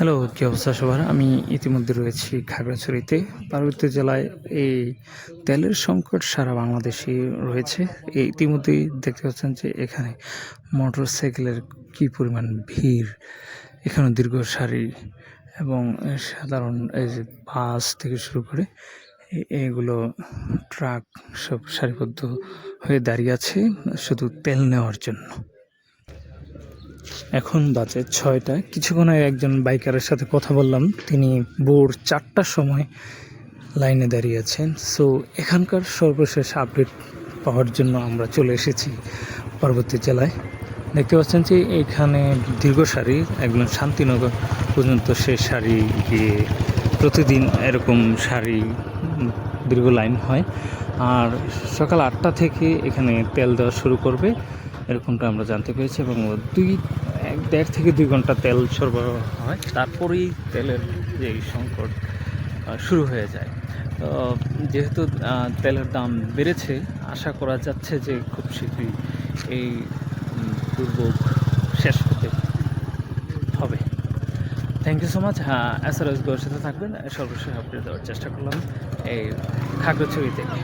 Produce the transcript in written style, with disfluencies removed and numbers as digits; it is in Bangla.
হ্যালো, কী অবস্থা সবার? আমি ইতিমধ্যে রয়েছি খাগড়াছড়িতে। পার্বত্য জেলায় এই তেলের সংকট সারা বাংলাদেশেই রয়েছে। ইতিমধ্যেই দেখতে পাচ্ছেন যে এখানে মোটরসাইকেলের কী পরিমাণ ভিড়। এখানে দীর্ঘ সারি এবং সাধারণ এই যে বাস থেকে শুরু করে এগুলো ট্রাক সব সারিবদ্ধ হয়ে দাঁড়িয়ে আছে শুধু তেল নেওয়ার জন্য। এখন বাজে ৬টা। কিছুক্ষণ আগে একজন বাইকারের সাথে কথা বললাম। তিনি ভোর ৪টার সময় লাইনে দাঁড়িয়ে আছেন। সো এখানকার সর্বশেষ আপডেট পাওয়ার জন্য আমরা চলে এসেছি পার্বত্য জেলায়। দেখতে পাচ্ছেন যে এইখানে দীর্ঘ সারি একদম শান্তিনগর পর্যন্ত সে সারি গিয়ে প্রতিদিন এরকম সারি দীর্ঘ লাইন হয়। আর সকাল ৮টা থেকে এখানে তেল দেওয়া শুরু করবে এরকমটা আমরা জানতে পেরেছি, এবং ১.৫ থেকে ২ ঘন্টা তেল সরবরাহ হয়, তারপরেই তেলের যে সংকট শুরু হয়ে যায়। তো যেহেতু তেলের দাম বেড়েছে, আশা করা যাচ্ছে যে খুব শীঘ্রই এই দুর্ভোগ শেষ হতে হবে। Thank you so much. SRS গোর সাথে থাকবেন, সর্বশেষ আপডেট দেওয়ার চেষ্টা করলাম এই খাগড়াছড়ি থেকে।